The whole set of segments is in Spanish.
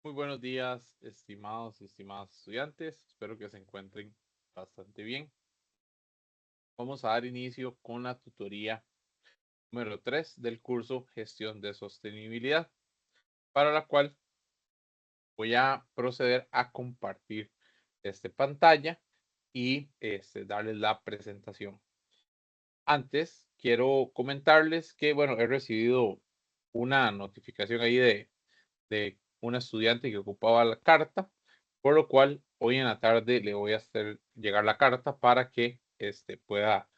Muy buenos días, estimados y estimadas estudiantes. Espero que se encuentren bastante bien. Vamos a dar inicio con la tutoría número 3 del curso Gestión de Sostenibilidad, para la cual voy a proceder a compartir esta pantalla y darles la presentación. Antes, quiero comentarles que, bueno, he recibido una notificación ahí de un estudiante que ocupaba la carta, por lo cual hoy en la tarde le voy a hacer llegar la carta para que pueda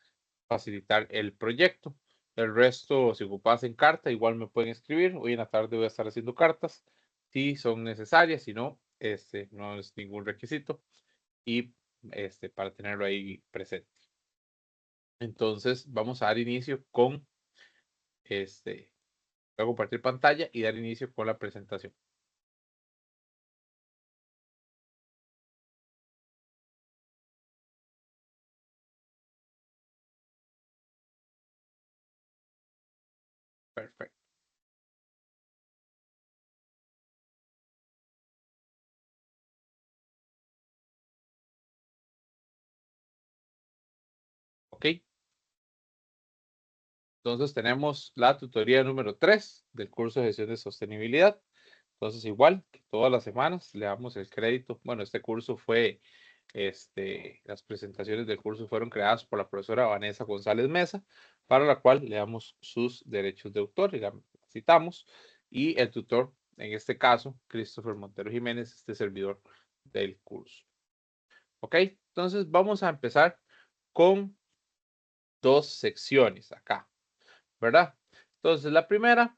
facilitar el proyecto. El resto, si ocupas en carta, igual me pueden escribir. Hoy en la tarde voy a estar haciendo cartas si son necesarias, si no, no es ningún requisito y para tenerlo ahí presente. Entonces, vamos a dar inicio con voy a compartir pantalla y dar inicio con la presentación. Perfecto. Ok. Entonces tenemos la tutoría número 3 del curso de gestión de sostenibilidad. Entonces, igual que todas las semanas, le damos el crédito. Bueno, este curso fue, las presentaciones del curso fueron creadas por la profesora Vanessa González Mesa, para la cual le damos sus derechos de autor y la citamos. Y el tutor, en este caso, Christopher Montero Jiménez, este servidor del curso. Ok, entonces vamos a empezar con dos secciones acá, ¿verdad? Entonces, la primera,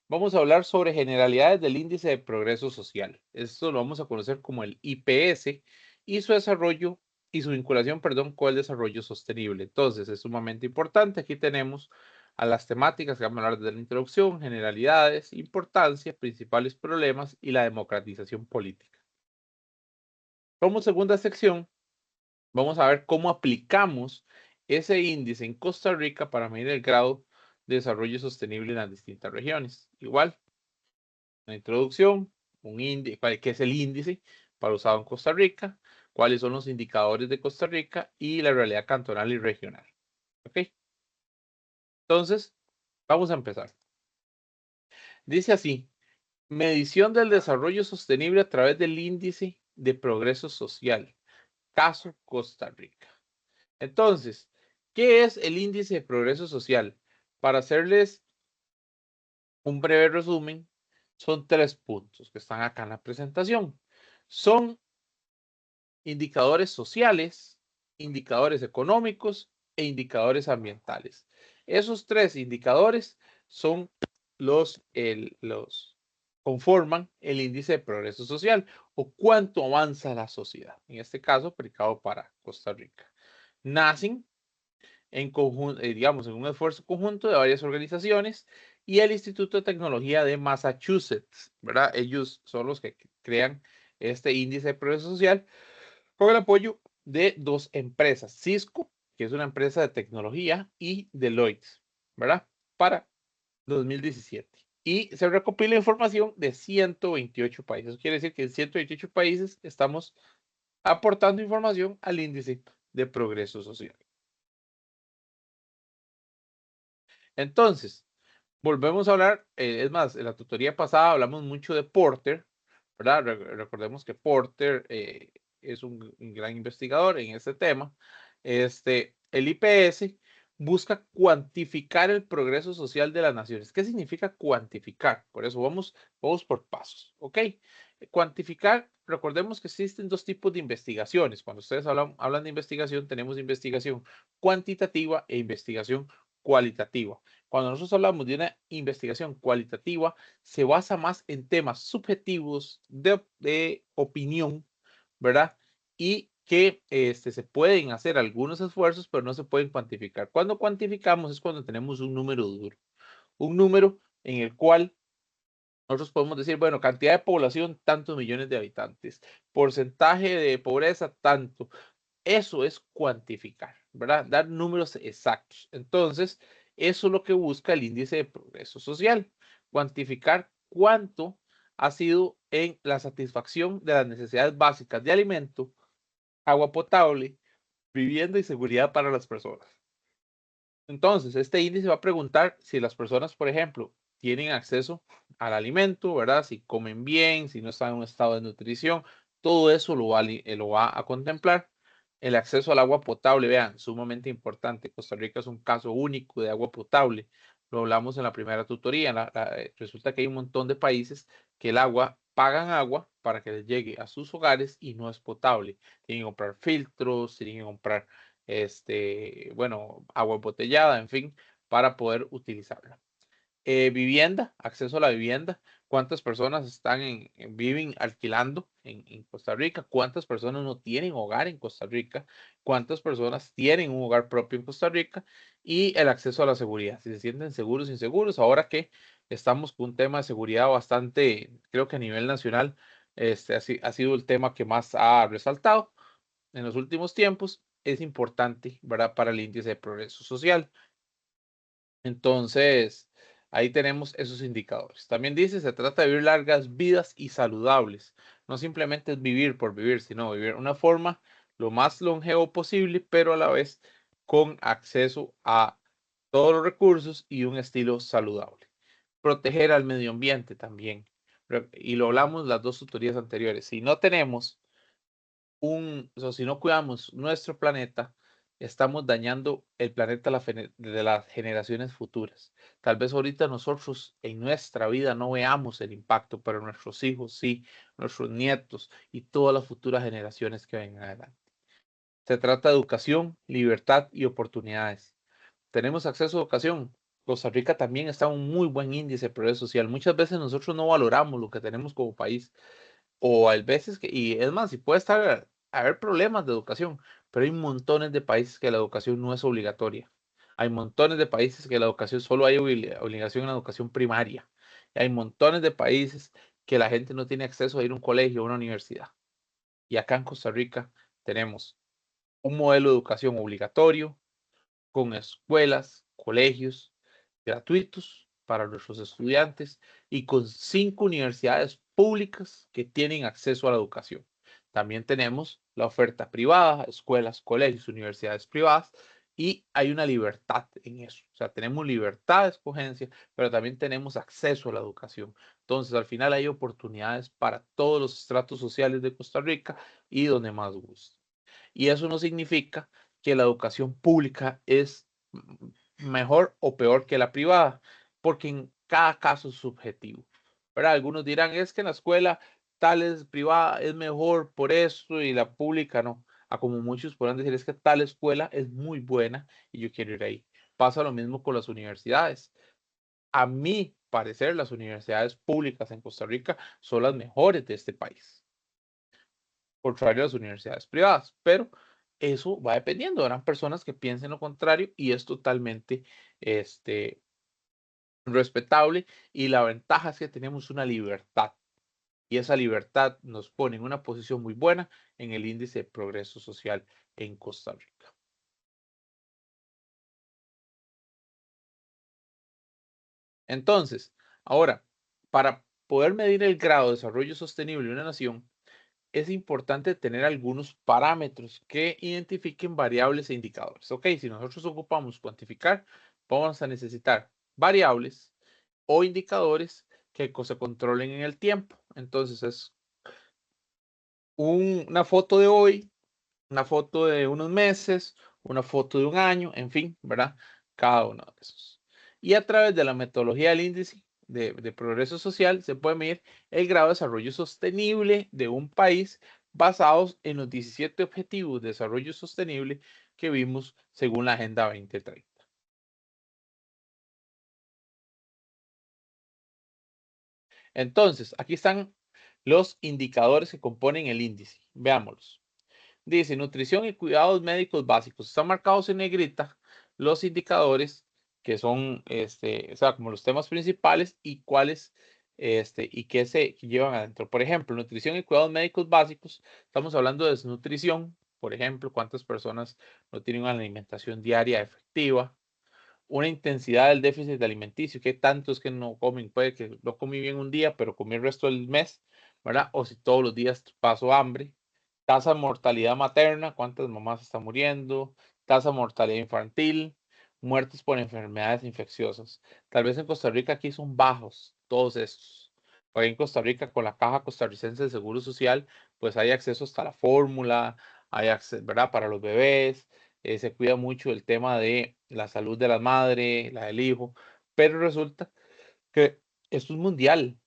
vamos a hablar sobre generalidades del índice de progreso social. Esto lo vamos a conocer como el IPS y su desarrollo y su vinculación, perdón, con el desarrollo sostenible. Entonces, es sumamente importante. Aquí tenemos a las temáticas que vamos a hablar desde la introducción, generalidades, importancia, principales problemas y la democratización política. Como segunda sección, vamos a ver cómo aplicamos ese índice en Costa Rica para medir el grado de desarrollo sostenible en las distintas regiones. Igual, la introducción, un índice, ¿qué es el índice para usado en Costa Rica? ¿Cuáles son los indicadores de Costa Rica? Y la realidad cantonal y regional. ¿Ok? Entonces, vamos a empezar. Dice así, medición del desarrollo sostenible a través del índice de progreso social. Caso Costa Rica. Entonces, ¿qué es el índice de progreso social? Para hacerles un breve resumen, son 3 puntos que están acá en la presentación. Son indicadores sociales, indicadores económicos e indicadores ambientales. Esos 3 indicadores son los conforman el índice de progreso social o cuánto avanza la sociedad. En este caso, aplicado para Costa Rica. Nacen en conjunto, digamos, en un esfuerzo conjunto de varias organizaciones y el Instituto de Tecnología de Massachusetts, ¿verdad? Ellos son los que crean este índice de progreso social con el apoyo de 2 empresas, Cisco, que es una empresa de tecnología, y Deloitte, ¿verdad? Para 2017. Y se recopila información de 128 países. Eso quiere decir que en 128 países estamos aportando información al índice de progreso social. Entonces, volvemos a hablar, es más, en la tutoría pasada hablamos mucho de Porter, ¿verdad? Recordemos que Porter es un gran investigador en este tema. El IPS busca cuantificar el progreso social de las naciones. ¿Qué significa cuantificar? Por eso vamos por pasos, ¿ok? Cuantificar, recordemos que existen 2 tipos de investigaciones. Cuando ustedes hablan de investigación, tenemos investigación cuantitativa e investigación cualitativa. Cuando nosotros hablamos de una investigación cualitativa, se basa más en temas subjetivos de opinión, ¿verdad? Y que se pueden hacer algunos esfuerzos, pero no se pueden cuantificar. Cuando cuantificamos es cuando tenemos un número duro, un número en el cual nosotros podemos decir, bueno, cantidad de población, tantos millones de habitantes, porcentaje de pobreza, tanto. Eso es cuantificar, ¿verdad? Dar números exactos. Entonces, eso es lo que busca el índice de progreso social, cuantificar cuánto ha sido en la satisfacción de las necesidades básicas de alimento, agua potable, vivienda y seguridad para las personas. Entonces, este índice va a preguntar si las personas, por ejemplo, tienen acceso al alimento, ¿verdad? Si comen bien, si no están en un estado de nutrición, todo eso lo va a contemplar. El acceso al agua potable, vean, sumamente importante. Costa Rica es un caso único de agua potable. Lo hablamos en la primera tutoría. Resulta que hay un montón de países que el agua, pagan agua para que les llegue a sus hogares y no es potable. Tienen que comprar filtros, tienen que comprar bueno, agua embotellada, en fin, para poder utilizarla. Vivienda, acceso a la vivienda. ¿Cuántas personas viven alquilando en Costa Rica? ¿Cuántas personas no tienen hogar en Costa Rica? ¿Cuántas personas tienen un hogar propio en Costa Rica? Y el acceso a la seguridad, si se sienten seguros o inseguros. Ahora que estamos con un tema de seguridad bastante, creo que a nivel nacional, ha sido el tema que más ha resaltado en los últimos tiempos, es importante, ¿verdad? Para el índice de progreso social. Entonces, ahí tenemos esos indicadores. También dice, se trata de vivir largas vidas y saludables. No simplemente es vivir por vivir, sino vivir una forma lo más longevo posible, pero a la vez con acceso a todos los recursos y un estilo saludable. Proteger al medio ambiente también. Y lo hablamos las dos tutorías anteriores. Si no tenemos o si no cuidamos nuestro planeta, estamos dañando el planeta de las generaciones futuras. Tal vez ahorita nosotros en nuestra vida no veamos el impacto, pero nuestros hijos sí, nuestros nietos y todas las futuras generaciones que vengan adelante. Se trata de educación, libertad y oportunidades. Tenemos acceso a educación. Costa Rica también está en un muy buen índice de progreso social. Muchas veces nosotros no valoramos lo que tenemos como país o hay veces que, y es más, si puede haber problemas de educación, pero hay montones de países que la educación no es obligatoria. Hay montones de países que la educación solo hay obligación en la educación primaria. Y hay montones de países que la gente no tiene acceso a ir a un colegio o a una universidad. Y acá en Costa Rica tenemos un modelo de educación obligatorio con escuelas, colegios gratuitos para nuestros estudiantes y con 5 universidades públicas que tienen acceso a la educación. También tenemos la oferta privada, escuelas, colegios, universidades privadas, y hay una libertad en eso. O sea, tenemos libertad de escogencia, pero también tenemos acceso a la educación. Entonces, al final hay oportunidades para todos los estratos sociales de Costa Rica y donde más guste. Y eso no significa que la educación pública es mejor o peor que la privada, porque en cada caso es subjetivo. ¿Verdad? Algunos dirán, es que en la escuela tal es privada, es mejor por eso y la pública no. A como muchos podrán decir, es que tal escuela es muy buena y yo quiero ir ahí. Pasa lo mismo con las universidades. A mi parecer, las universidades públicas en Costa Rica son las mejores de este país contrario a las universidades privadas, pero eso va dependiendo, habrán personas que piensen lo contrario y es totalmente este, respetable y la ventaja es que tenemos una libertad y esa libertad nos pone en una posición muy buena en el índice de progreso social en Costa Rica. Entonces, ahora, para poder medir el grado de desarrollo sostenible de una nación, es importante tener algunos parámetros que identifiquen variables e indicadores. Ok, si nosotros ocupamos cuantificar, vamos a necesitar variables o indicadores que se controlen en el tiempo. Entonces es una foto de hoy, una foto de unos meses, una foto de un año, en fin, ¿verdad? Cada uno de esos. Y a través de la metodología del índice de progreso social se puede medir el grado de desarrollo sostenible de un país basados en los 17 objetivos de desarrollo sostenible que vimos según la Agenda 2030. Entonces, aquí están los indicadores que componen el índice. Veámoslos. Dice nutrición y cuidados médicos básicos. Están marcados en negrita los indicadores que son, o sea, como los temas principales y cuáles, y qué se llevan adentro. Por ejemplo, nutrición y cuidados médicos básicos. Estamos hablando de desnutrición, por ejemplo, cuántas personas no tienen una alimentación diaria efectiva. una intensidad del déficit alimenticio, qué tanto es que no comen, puede que no comí bien un día, pero comí el resto del mes, ¿verdad? O si todos los días paso hambre. Tasa de mortalidad materna, cuántas mamás están muriendo, tasa de mortalidad infantil, muertes por enfermedades infecciosas. Tal vez en Costa Rica aquí son bajos todos estos. Porque en Costa Rica con la Caja Costarricense de Seguro Social, pues hay acceso hasta la fórmula, hay acceso, ¿verdad? Para los bebés, se cuida mucho el tema de la salud de la madre, la del hijo, pero resulta que esto es mundial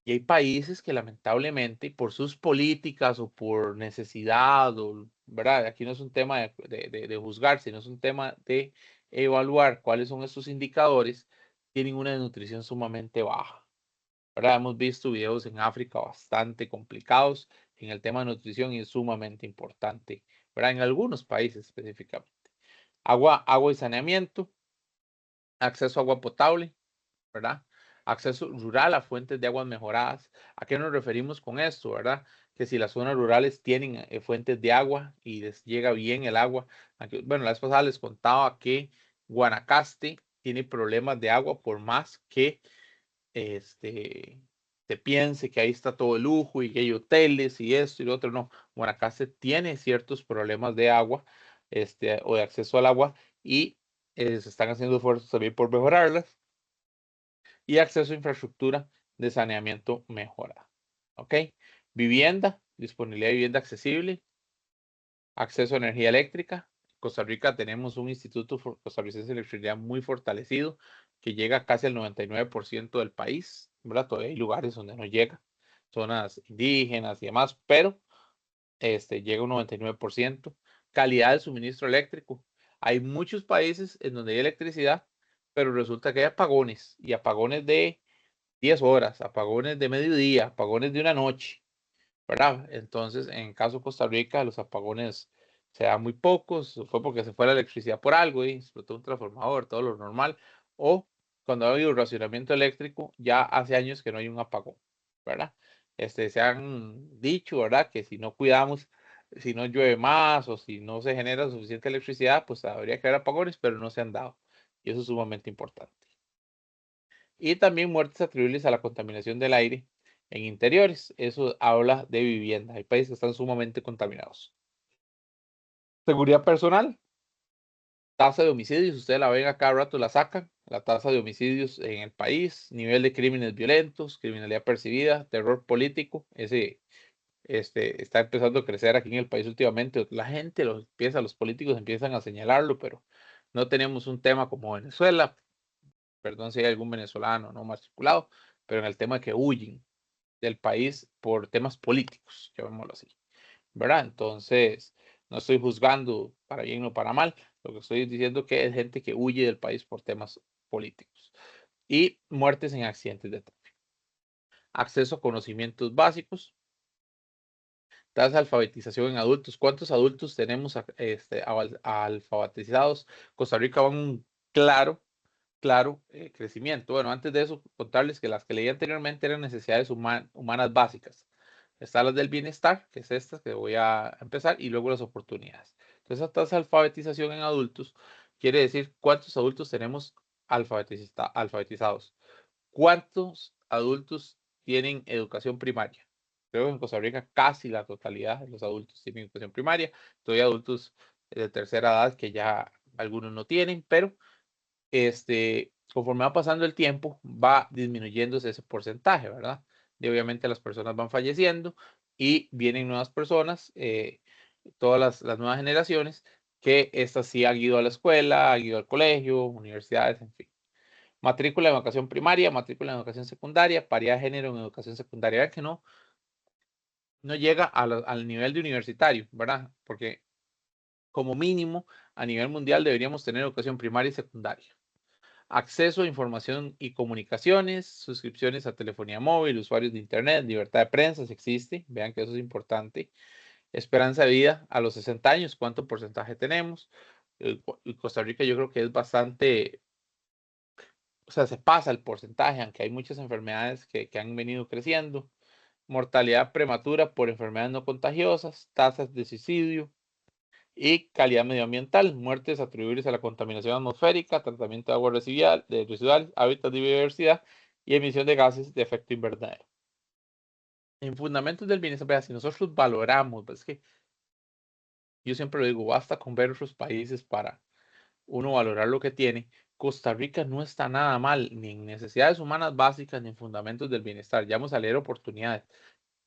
y hay países que lamentablemente por sus políticas o por necesidad, o, ¿verdad? Aquí no es un tema de juzgar, sino es un tema de evaluar cuáles son estos indicadores, tienen una nutrición sumamente baja. ¿Verdad? Hemos visto videos en África bastante complicados en el tema de nutrición y es sumamente importante, ¿verdad? En algunos países específicamente. Agua y saneamiento, acceso a agua potable, ¿verdad? Acceso rural a fuentes de aguas mejoradas. ¿A qué nos referimos con esto, verdad? Que si las zonas rurales tienen fuentes de agua y les llega bien el agua. Bueno, la vez pasada les contaba que Guanacaste tiene problemas de agua por más que este, se piense que ahí está todo el lujo y que hay hoteles y esto y lo otro. No, Guanacaste tiene ciertos problemas de agua o de acceso al agua y se están haciendo esfuerzos también por mejorarlas y acceso a infraestructura de saneamiento mejorada. ¿Ok? Vivienda, disponibilidad de vivienda accesible, acceso a energía eléctrica. En Costa Rica tenemos un Instituto Costarricense de Electricidad muy fortalecido que llega casi al 99% del país, ¿verdad? Todavía hay lugares donde no llega, zonas indígenas y demás, pero llega un 99%. Calidad del suministro eléctrico. Hay muchos países en donde hay electricidad, pero resulta que hay apagones y apagones de 10 horas, apagones de mediodía, apagones de una noche, ¿verdad? Entonces, en caso de Costa Rica, los apagones se dan muy pocos, fue porque se fue la electricidad por algo y explotó un transformador, todo lo normal, o cuando ha habido racionamiento eléctrico, ya hace años que no hay un apagón, ¿verdad? Se han dicho, ¿verdad? Que si no cuidamos, si no llueve más o si no se genera suficiente electricidad, pues habría que haber apagones, pero no se han dado. Y eso es sumamente importante. Y también muertes atribuibles a la contaminación del aire en interiores. Eso habla de vivienda. Hay países que están sumamente contaminados. Seguridad personal, tasa de homicidios, ustedes la ven a cada rato, la sacan. La tasa de homicidios en el país, nivel de crímenes violentos, criminalidad percibida, terror político. Ese está empezando a crecer aquí en el país últimamente. La gente los políticos empiezan a señalarlo, pero no tenemos un tema como Venezuela. Perdón si hay algún venezolano no matriculado, pero en el tema de que huyen del país por temas políticos, llamémoslo así, ¿verdad? Entonces, no estoy juzgando para bien o para mal, lo que estoy diciendo que es gente que huye del país por temas políticos. Y muertes en accidentes de tráfico. Acceso a conocimientos básicos, tasa de alfabetización en adultos. ¿Cuántos adultos tenemos alfabetizados? Costa Rica va en un claro crecimiento. Bueno, antes de eso, contarles que las que leí anteriormente eran necesidades humanas básicas. Están las del bienestar, que es esta que voy a empezar, y luego las oportunidades. Entonces, esa tasa de alfabetización en adultos quiere decir cuántos adultos tenemos alfabetizados. ¿Cuántos adultos tienen educación primaria? Creo que en Costa Rica casi la totalidad de los adultos tienen educación primaria. Todavía adultos de tercera edad que ya algunos no tienen, pero conforme va pasando el tiempo, va disminuyéndose ese porcentaje, ¿verdad? Y obviamente las personas van falleciendo y vienen nuevas personas, todas las nuevas generaciones, que estas sí han ido a la escuela, han ido al colegio, universidades, en fin. Matrícula en educación primaria, matrícula en educación secundaria, paridad de género en educación secundaria. Vean que no llega al nivel de universitario, ¿verdad? Porque como mínimo a nivel mundial deberíamos tener educación primaria y secundaria. Acceso a información y comunicaciones, suscripciones a telefonía móvil, usuarios de Internet, libertad de prensa, si existe, vean que eso es importante. Esperanza de vida a los 60 años, ¿cuánto porcentaje tenemos? Costa Rica yo creo que es bastante, o sea, se pasa el porcentaje, aunque hay muchas enfermedades que han venido creciendo. Mortalidad prematura por enfermedades no contagiosas, tasas de suicidio, y calidad medioambiental, muertes atribuibles a la contaminación atmosférica, tratamiento de agua residual, hábitat de biodiversidad y emisión de gases de efecto invernadero. En fundamentos del bienestar, vea, si nosotros valoramos, pues, es que yo siempre lo digo, basta con ver otros países para uno valorar lo que tiene. Costa Rica no está nada mal, ni en necesidades humanas básicas, ni en fundamentos del bienestar. Ya vamos a leer oportunidades.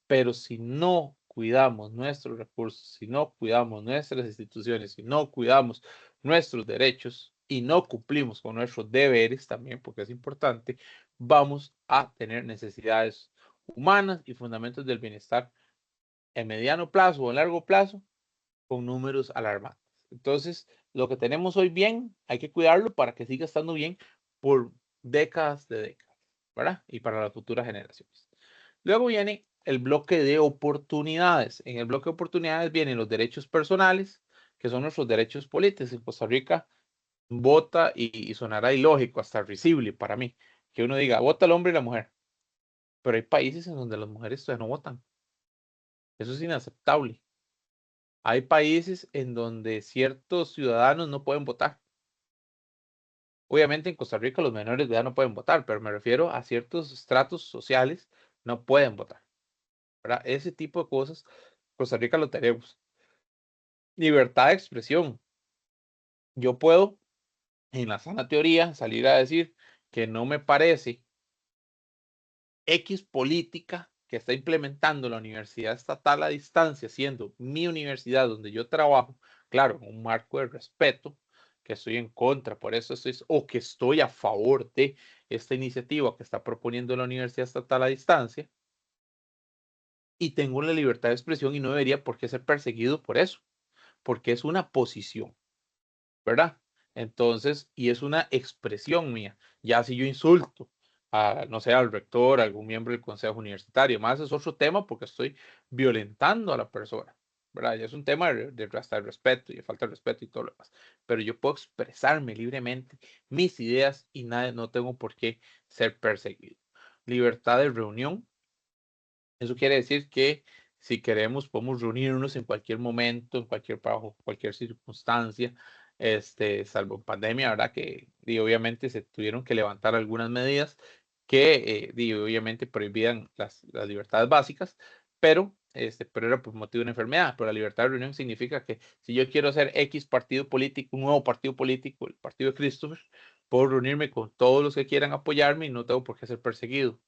Pero si no cuidamos nuestros recursos, si no cuidamos nuestras instituciones, si no cuidamos nuestros derechos y no cumplimos con nuestros deberes también, porque es importante, vamos a tener necesidades humanas y fundamentos del bienestar en mediano plazo o en largo plazo con números alarmantes. Entonces, lo que tenemos hoy bien, hay que cuidarlo para que siga estando bien por décadas de décadas, ¿verdad? Y para las futuras generaciones. Luego viene el bloque de oportunidades. En el bloque de oportunidades vienen los derechos personales, que son nuestros derechos políticos. En Costa Rica vota y sonará ilógico, hasta risible para mí, que uno diga, vota el hombre y la mujer. Pero hay países en donde las mujeres todavía no votan. Eso es inaceptable. Hay países en donde ciertos ciudadanos no pueden votar. Obviamente en Costa Rica los menores de edad no pueden votar, pero me refiero a ciertos estratos sociales no pueden votar, ¿verdad? Ese tipo de cosas, Costa Rica lo tenemos. Libertad de expresión. Yo puedo, en la sana teoría, salir a decir que no me parece X política que está implementando la universidad estatal a distancia, siendo mi universidad donde yo trabajo, claro, un marco de respeto, que estoy en contra, por eso estoy, o que estoy a favor de esta iniciativa que está proponiendo la universidad estatal a distancia, y tengo la libertad de expresión y no debería por qué ser perseguido por eso, porque es una posición, ¿verdad? Entonces, y es una expresión mía. Ya si yo insulto a, no sé, al rector, a algún miembro del consejo universitario, más es otro tema porque estoy violentando a la persona, ¿verdad? Ya es un tema de hasta el respeto y de falta de respeto y todo lo demás. Pero yo puedo expresarme libremente mis ideas y nada, no tengo por qué ser perseguido. Libertad de reunión. Eso quiere decir que si queremos podemos reunirnos en cualquier momento, en cualquier bajo cualquier circunstancia, salvo pandemia, ¿verdad? Que obviamente se tuvieron que levantar algunas medidas que obviamente prohibían las libertades básicas, pero era por motivo de una enfermedad. Pero la libertad de reunión significa que si yo quiero hacer X partido político, un nuevo partido político, el partido de Christopher, puedo reunirme con todos los que quieran apoyarme y no tengo por qué ser perseguido.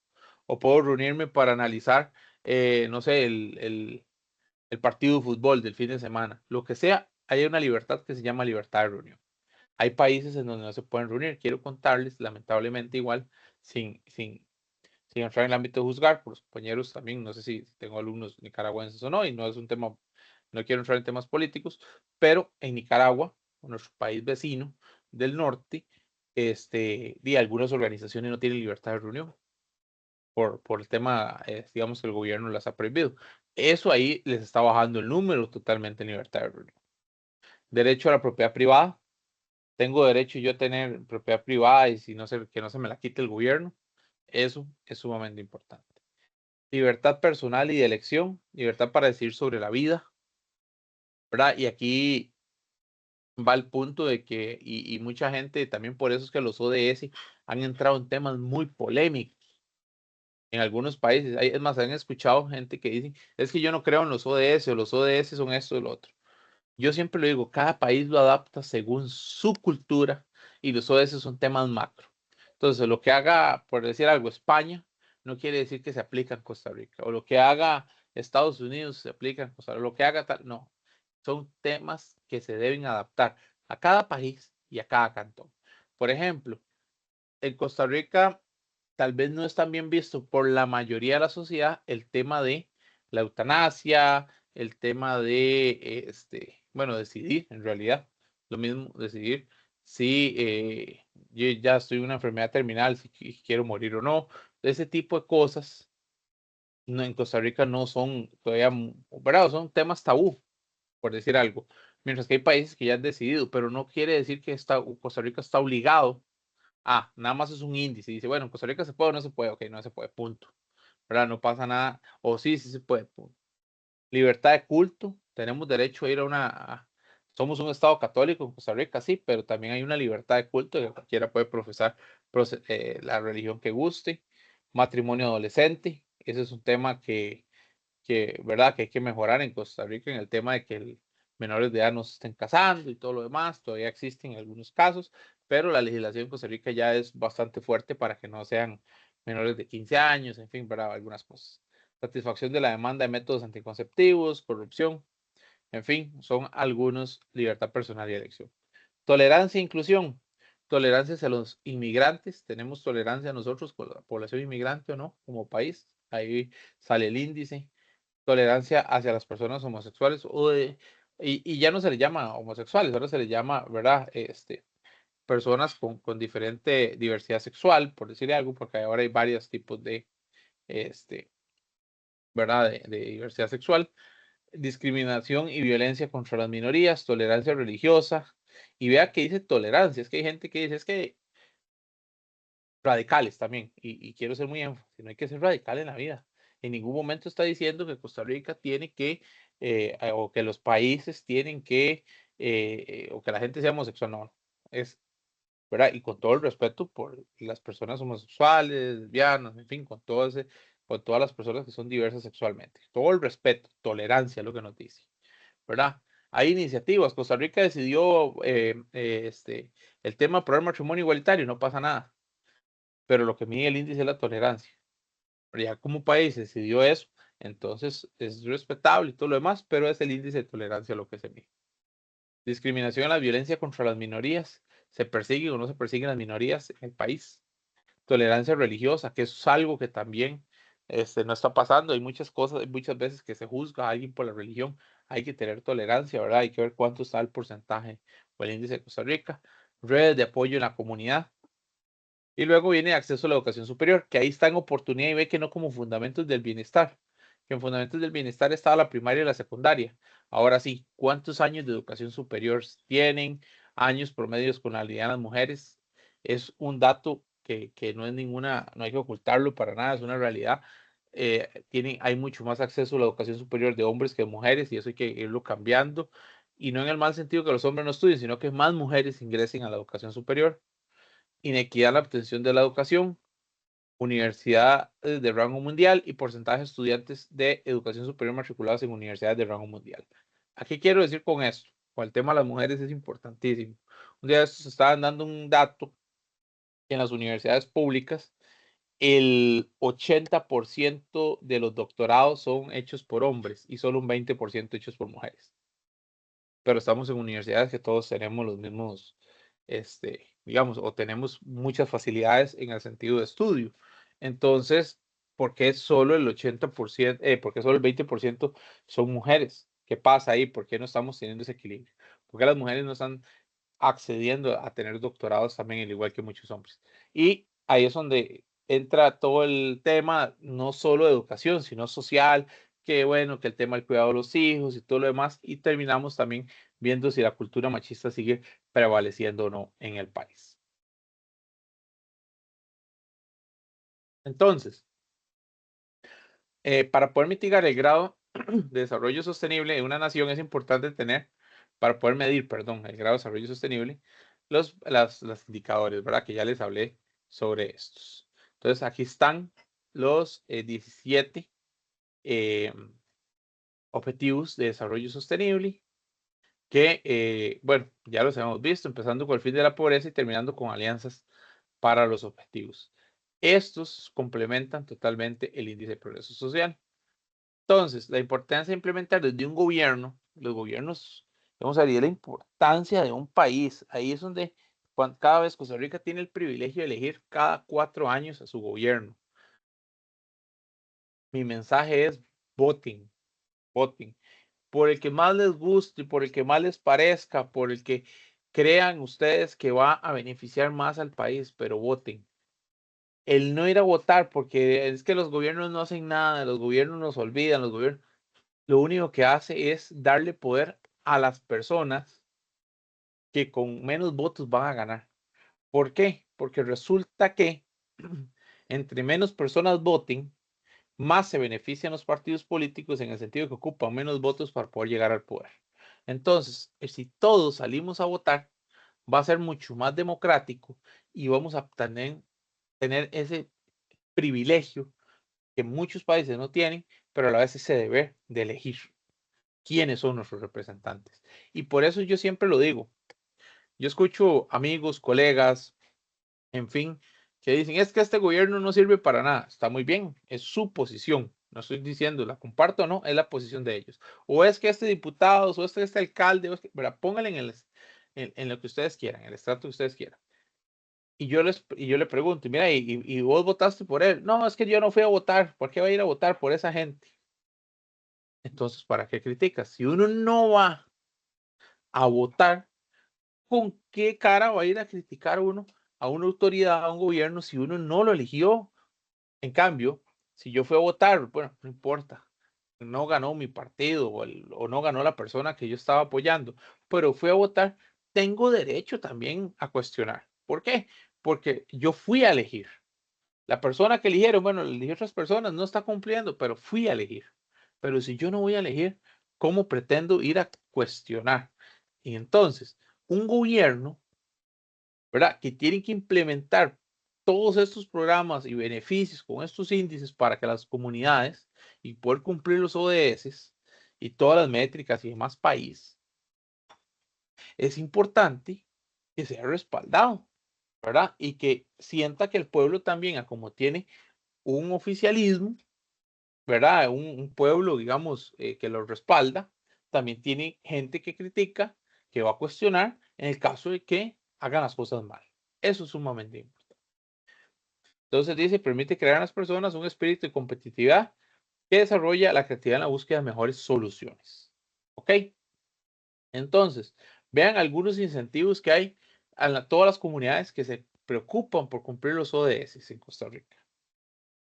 O puedo reunirme para analizar, no sé, el partido de fútbol del fin de semana. Lo que sea, hay una libertad que se llama libertad de reunión. Hay países en donde no se pueden reunir. Quiero contarles, lamentablemente igual, sin entrar en el ámbito de juzgar, por los compañeros también, no sé si tengo alumnos nicaragüenses o no, y no es un tema, no quiero entrar en temas políticos, pero en Nicaragua, nuestro país vecino del norte, algunas organizaciones no tienen libertad de reunión por el tema, digamos que el gobierno las ha prohibido. Eso ahí les está bajando el número totalmente en libertad de reunión. Derecho a la propiedad privada. Tengo derecho yo a tener propiedad privada y si no se, que no se me la quite el gobierno. Eso es sumamente importante. Libertad personal y de elección. Libertad para decidir sobre la vida, ¿verdad? Y aquí va el punto de que, y mucha gente, también por eso es que los ODS han entrado en temas muy polémicos en algunos países. Es más, han escuchado gente que dice, es que yo no creo en los ODS o los ODS son esto o lo otro. Yo siempre lo digo, cada país lo adapta según su cultura y los ODS son temas macro. Entonces, lo que haga, por decir algo, España, no quiere decir que se aplica en Costa Rica. O lo que haga Estados Unidos se aplica en Costa Rica. Lo que haga tal, no. Son temas que se deben adaptar a cada país y a cada cantón. Por ejemplo, en Costa Rica tal vez no es tan bien visto por la mayoría de la sociedad el tema de la eutanasia, el tema de, bueno, decidir en realidad, lo mismo, decidir si yo ya estoy en una enfermedad terminal, si quiero morir o no, ese tipo de cosas no, en Costa Rica no son todavía, ¿verdad? Son temas tabú, por decir algo, mientras que hay países que ya han decidido, pero no quiere decir que Costa Rica está obligado. Nada más es un índice. Dice, bueno, en Costa Rica se puede o no se puede. Ok, no se puede, punto. ¿Verdad? No pasa nada. O sí, sí se puede, punto. Libertad de culto. Tenemos derecho a ir a una. somos un estado católico en Costa Rica, sí, pero también hay una libertad de culto, que cualquiera puede profesar la religión que guste. Matrimonio adolescente, ese es un tema ¿verdad? Que hay que mejorar en Costa Rica en el tema de que menores de edad no se estén casando y todo lo demás. Todavía existen algunos casos, pero la legislación en Costa Rica ya es bastante fuerte para que no sean menores de 15 años, en fin, ¿verdad? Algunas cosas. Satisfacción de la demanda de métodos anticonceptivos, corrupción, en fin, son algunos, libertad personal y elección. Tolerancia e inclusión. Tolerancia hacia los inmigrantes. Tenemos tolerancia nosotros con la población inmigrante o no, como país. Ahí sale el índice. Tolerancia hacia las personas homosexuales y ya no se le llama homosexuales, ahora se le llama, ¿verdad? Personas con diferente diversidad sexual, por decir algo, porque ahora hay varios tipos de, este, ¿verdad? De diversidad sexual. Discriminación y violencia contra las minorías, tolerancia religiosa. Y vea que dice tolerancia, es que hay gente que dice, es que radicales también, y quiero ser muy énfasis, no hay que ser radical en la vida. En ningún momento está diciendo que Costa Rica tiene que, o que los países tienen que, o que la gente sea homosexual, no, es, ¿verdad? Y con todo el respeto por las personas homosexuales, lesbianas, en fin, con todas las personas que son diversas sexualmente. Todo el respeto, tolerancia es lo que nos dice, ¿verdad? Hay iniciativas. Costa Rica decidió el tema por el matrimonio igualitario, no pasa nada. Pero lo que mide el índice es la tolerancia. Pero ya como país decidió eso, entonces es respetable y todo lo demás, pero es el índice de tolerancia lo que se mide. Discriminación a la violencia contra las minorías. ¿Se persigue o no se persiguen las minorías en el país? Tolerancia religiosa, que es algo que también no está pasando. Hay muchas cosas, hay muchas veces que se juzga a alguien por la religión. Hay que tener tolerancia, ¿verdad? Hay que ver cuánto está el porcentaje o el índice de Costa Rica. Redes de apoyo en la comunidad. Y luego viene acceso a la educación superior, que ahí está en oportunidad y ve que no como fundamentos del bienestar, que en fundamentos del bienestar estaba la primaria y la secundaria. Ahora sí, ¿cuántos años de educación superior tienen? Años promedios con la realidad de las mujeres. Es un dato que no es ninguna, no hay que ocultarlo para nada, es una realidad. Hay mucho más acceso a la educación superior de hombres que de mujeres y eso hay que irlo cambiando. Y no en el mal sentido que los hombres no estudien, sino que más mujeres ingresen a la educación superior. Inequidad en la obtención de la educación, universidades de rango mundial y porcentaje de estudiantes de educación superior matriculados en universidades de rango mundial. ¿A qué quiero decir con esto? Con el tema de las mujeres es importantísimo. Un día de estos estaban dando un dato que en las universidades públicas el 80% de los doctorados son hechos por hombres y solo un 20% hechos por mujeres. Pero estamos en universidades que todos tenemos los mismos, digamos, o tenemos muchas facilidades en el sentido de estudio. Entonces, ¿por qué solo el 80%, por qué solo el 20% son mujeres? ¿Qué pasa ahí? ¿Por qué no estamos teniendo ese equilibrio? ¿Por qué las mujeres no están accediendo a tener doctorados también, al igual que muchos hombres? Y ahí es donde entra todo el tema, no solo de educación, sino social, que bueno, que el tema del cuidado de los hijos y todo lo demás, y terminamos también viendo si la cultura machista sigue prevaleciendo o no en el país. Entonces, para poder mitigar el grado de desarrollo sostenible de una nación es importante tener, para poder medir, perdón, el grado de desarrollo sostenible, los indicadores, ¿verdad? Que ya les hablé sobre estos. Entonces, aquí están los 17 eh, objetivos de desarrollo sostenible que, bueno, ya los hemos visto, empezando con el fin de la pobreza y terminando con alianzas para los objetivos. Estos complementan totalmente el índice de progreso social. Entonces, la importancia de implementar desde un gobierno, los gobiernos, vamos a ver, la importancia de un país. Ahí es donde cada vez Costa Rica tiene el privilegio de elegir cada 4 años a su gobierno. Mi mensaje es voting, voting. Por el que más les guste, por el que más les parezca, por el que crean ustedes que va a beneficiar más al país, pero voten. El no ir a votar porque es que los gobiernos no hacen nada, los gobiernos nos olvidan, los gobiernos, lo único que hace es darle poder a las personas que con menos votos van a ganar. ¿Por qué? Porque resulta que entre menos personas voten, más se benefician los partidos políticos en el sentido que ocupan menos votos para poder llegar al poder. Entonces, si todos salimos a votar, va a ser mucho más democrático y vamos a tener ese privilegio que muchos países no tienen, pero a la vez ese deber de elegir quiénes son nuestros representantes. Y por eso yo siempre lo digo. Yo escucho amigos, colegas, en fin, que dicen, es que este gobierno no sirve para nada. Está muy bien, es su posición. No estoy diciendo, la comparto o no, es la posición de ellos. O es que este diputado, o este alcalde, o es que, ¿verdad? Pónganle en lo que ustedes quieran, en el estrato que ustedes quieran. Y yo le pregunto, mira, ¿y vos votaste por él? No, es que yo no fui a votar. ¿Por qué va a ir a votar por esa gente? Entonces, ¿para qué criticas? Si uno no va a votar, ¿con qué cara va a ir a criticar uno a una autoridad, a un gobierno, si uno no lo eligió? En cambio, si yo fui a votar, bueno, no importa, no ganó mi partido o no ganó la persona que yo estaba apoyando, pero fui a votar, tengo derecho también a cuestionar. ¿Por qué? Porque yo fui a elegir. La persona que eligieron, bueno, elegí otras personas, no está cumpliendo, pero fui a elegir. Pero si yo no voy a elegir, ¿cómo pretendo ir a cuestionar? Y entonces, un gobierno, ¿verdad? Que tiene que implementar todos estos programas y beneficios con estos índices para que las comunidades y poder cumplir los ODS y todas las métricas y demás país, es importante que sea respaldado, ¿verdad? Y que sienta que el pueblo también, como tiene un oficialismo, ¿verdad? Un pueblo, digamos, que lo respalda, también tiene gente que critica, que va a cuestionar en el caso de que hagan las cosas mal. Eso es sumamente importante. Entonces dice, permite crear en las personas un espíritu de competitividad que desarrolla la creatividad en la búsqueda de mejores soluciones. ¿Ok? Entonces, vean algunos incentivos que hay a todas las comunidades que se preocupan por cumplir los ODS en Costa Rica.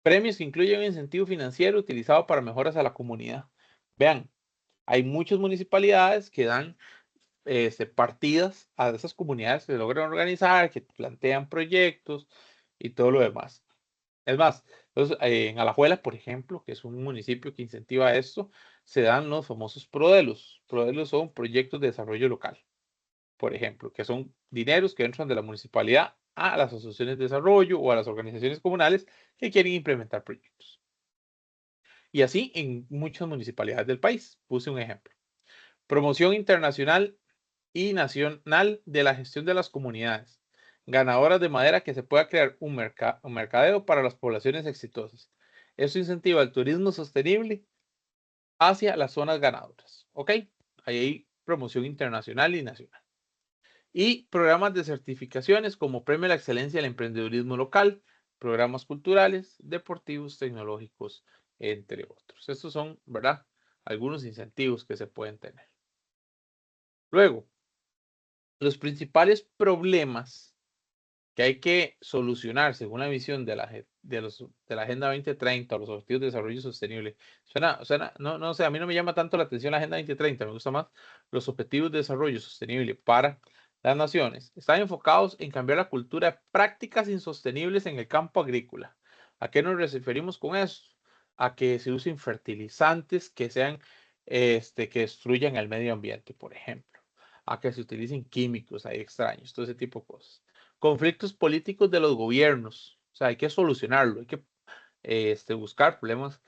Premios que incluyen un incentivo financiero utilizado para mejoras a la comunidad. Vean, hay muchas municipalidades que dan partidas a esas comunidades que logran organizar, que plantean proyectos y todo lo demás. Es más, entonces, en Alajuela, por ejemplo, que es un municipio que incentiva esto, se dan los famosos PRODELOS. PRODELOS son proyectos de desarrollo local, por ejemplo, que son dineros que entran de la municipalidad a las asociaciones de desarrollo o a las organizaciones comunales que quieren implementar proyectos. Y así en muchas municipalidades del país. Puse un ejemplo. Promoción internacional y nacional de la gestión de las comunidades. Ganadoras de madera que se pueda crear un mercadeo para las poblaciones exitosas. Eso incentiva el turismo sostenible hacia las zonas ganadoras. ¿Ok? Ahí hay promoción internacional y nacional. Y programas de certificaciones como Premio a la Excelencia del Emprendedurismo Local, programas culturales, deportivos, tecnológicos, entre otros. Estos son, ¿verdad? Algunos incentivos que se pueden tener. Luego, los principales problemas que hay que solucionar según la visión de la Agenda 2030 o los Objetivos de Desarrollo Sostenible. No sé, a mí no me llama tanto la atención la Agenda 2030, me gusta más los Objetivos de Desarrollo Sostenible para las naciones. Están enfocados en cambiar la cultura de prácticas insostenibles en el campo agrícola. ¿A qué nos referimos con esto? A que se usen fertilizantes que sean, que destruyan el medio ambiente, por ejemplo. A que se utilicen químicos ahí extraños, todo ese tipo de cosas. Conflictos políticos de los gobiernos, o sea, hay que solucionarlo, hay que buscar problemas.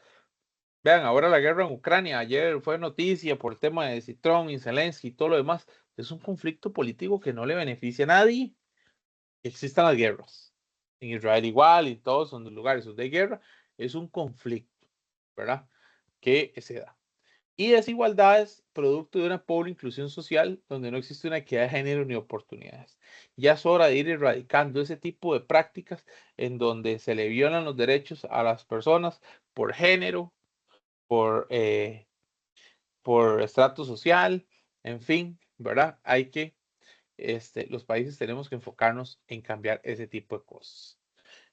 Vean, ahora la guerra en Ucrania, ayer fue noticia por el tema de Trump y Zelensky y todo lo demás. Es un conflicto político que no le beneficia a nadie. Existan las guerras. En Israel igual, y en todos los lugares donde hay guerra, es un conflicto, ¿verdad? Que se da. Y desigualdades producto de una pobre inclusión social donde no existe una equidad de género ni oportunidades. Ya es hora de ir erradicando ese tipo de prácticas en donde se le violan los derechos a las personas por género, por, eh, por estrato social, en fin, ¿verdad? Hay que, los países tenemos que enfocarnos en cambiar ese tipo de cosas.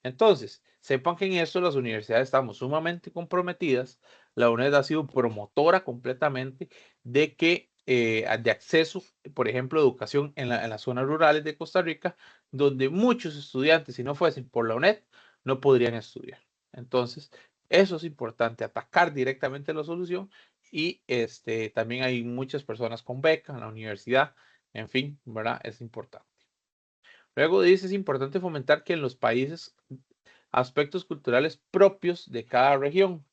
Entonces, sepan que en esto las universidades estamos sumamente comprometidas. La UNED ha sido promotora completamente de que de acceso, por ejemplo, a educación en las zonas rurales de Costa Rica, donde muchos estudiantes, si no fuesen por la UNED, no podrían estudiar. Entonces, eso es importante, atacar directamente la solución y también hay muchas personas con beca en la universidad, en fin, ¿verdad? Es importante. Luego dice, es importante fomentar que en los países aspectos culturales propios de cada región,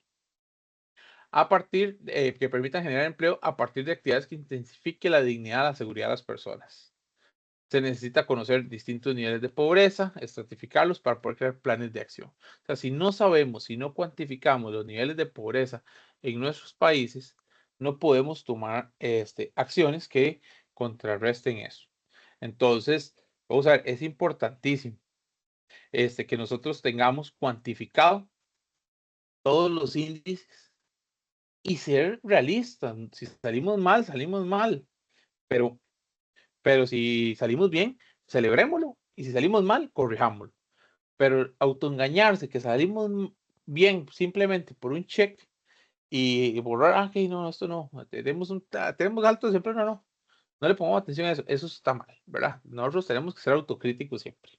que permitan generar empleo a partir de actividades que intensifique la dignidad y la seguridad de las personas. Se necesita conocer distintos niveles de pobreza, estratificarlos para poder crear planes de acción. O sea, si no sabemos, si no cuantificamos los niveles de pobreza en nuestros países, no podemos tomar acciones que contrarresten eso. Entonces, vamos a ver, es importantísimo que nosotros tengamos cuantificado todos los índices y ser realistas. Si salimos mal, salimos mal, pero, pero si salimos bien, celebrémoslo. Y si salimos mal, corrijámoslo. Pero autoengañarse que salimos bien simplemente por un check y borrar, ok, no, esto no, tenemos alto desempleo, no le pongamos atención a eso, eso está mal, ¿verdad? Nosotros tenemos que ser autocríticos siempre.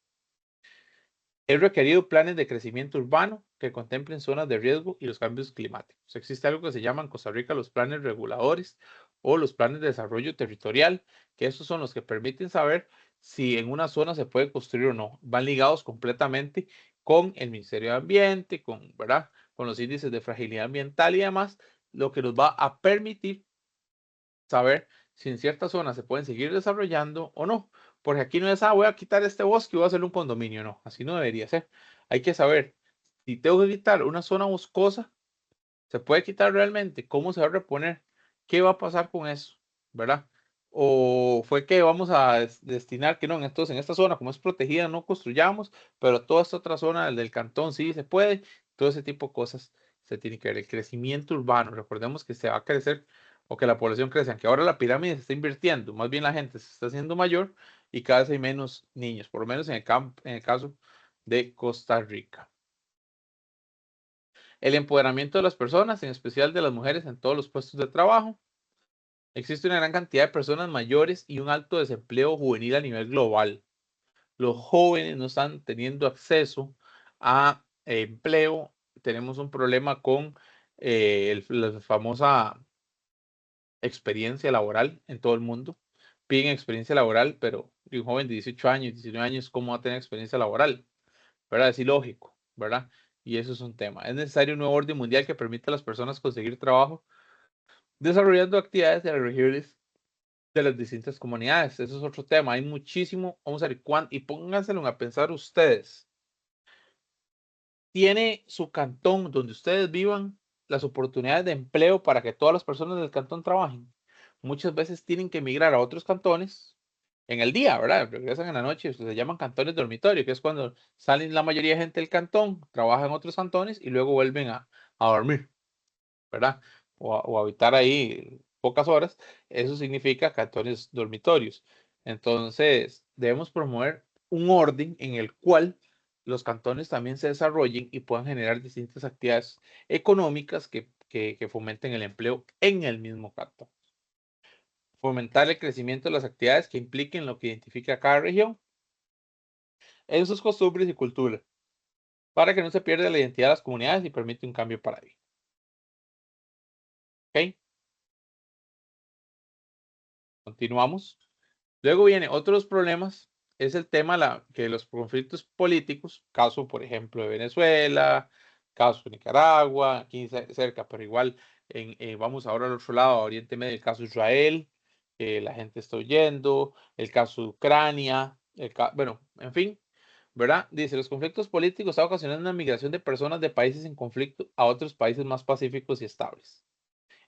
Es requerido planes de crecimiento urbano que contemplen zonas de riesgo y los cambios climáticos. Existe algo que se llama en Costa Rica los planes reguladores o los planes de desarrollo territorial, que estos son los que permiten saber si en una zona se puede construir o no. Van ligados completamente con el Ministerio de Ambiente, ¿verdad? Con los índices de fragilidad ambiental y demás, lo que nos va a permitir saber si en ciertas zonas se pueden seguir desarrollando o no. Porque aquí no es, voy a quitar este bosque y voy a hacer un condominio. No, así no debería ser. Hay que saber si tengo que quitar una zona boscosa, ¿se puede quitar realmente? ¿Cómo se va a reponer? ¿Qué va a pasar con eso? ¿Verdad? O fue que vamos a destinar que no, entonces en esta zona, como es protegida, no construyamos, pero toda esta otra zona del cantón sí se puede. Todo ese tipo de cosas se tiene que ver. El crecimiento urbano, recordemos que se va a crecer o que la población crece, aunque ahora la pirámide se está invirtiendo, más bien la gente se está haciendo mayor y cada vez hay menos niños, por lo menos en el caso de Costa Rica. El empoderamiento de las personas, en especial de las mujeres en todos los puestos de trabajo. Existe una gran cantidad de personas mayores y un alto desempleo juvenil a nivel global. Los jóvenes no están teniendo acceso a empleo. Tenemos un problema con la famosa experiencia laboral en todo el mundo. Piden experiencia laboral, pero un joven de 18 años, 19 años, ¿cómo va a tener experiencia laboral? ¿Verdad? Es ilógico, ¿verdad? Y eso es un tema. Es necesario un nuevo orden mundial que permita a las personas conseguir trabajo desarrollando actividades en las regiones de las distintas comunidades. Eso es otro tema. Hay muchísimo. Vamos a ver cuánto. Y pónganselo a pensar ustedes. ¿Tiene su cantón donde ustedes vivan las oportunidades de empleo para que todas las personas del cantón trabajen? Muchas veces tienen que emigrar a otros cantones en el día, ¿verdad? Regresan en la noche, se llaman cantones dormitorio, que es cuando salen la mayoría de gente del cantón, trabajan en otros cantones y luego vuelven a dormir, ¿verdad? O habitar ahí pocas horas. Eso significa cantones dormitorios. Entonces, debemos promover un orden en el cual los cantones también se desarrollen y puedan generar distintas actividades económicas que fomenten el empleo en el mismo cantón. Fomentar el crecimiento de las actividades que impliquen lo que identifica a cada región en sus costumbres y cultura, para que no se pierda la identidad de las comunidades y permite un cambio para ello. ¿Ok? Continuamos. Luego viene otros problemas, es el tema que los conflictos políticos, caso por ejemplo de Venezuela, caso de Nicaragua, aquí cerca, pero igual vamos ahora al otro lado, a Oriente Medio, el caso de Israel, que la gente está oyendo, el caso de Ucrania, bueno, en fin, ¿verdad? Dice, los conflictos políticos han ocasionado una migración de personas de países en conflicto a otros países más pacíficos y estables.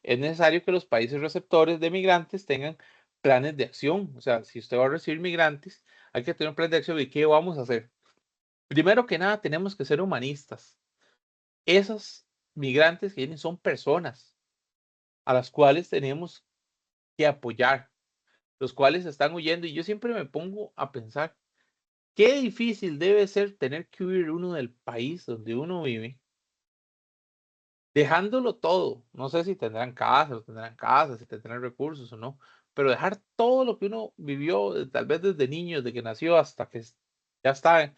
Es necesario que los países receptores de migrantes tengan planes de acción. O sea, si usted va a recibir migrantes, hay que tener un plan de acción. ¿Y qué vamos a hacer? Primero que nada, tenemos que ser humanistas. Esos migrantes que vienen son personas a las cuales tenemos que apoyar, los cuales están huyendo. Y yo siempre me pongo a pensar, qué difícil debe ser tener que huir uno del país donde uno vive, dejándolo todo. No sé si tendrán casa, o tendrán casas, si tendrán recursos o no, pero dejar todo lo que uno vivió, tal vez desde niño, desde que nació hasta que ya está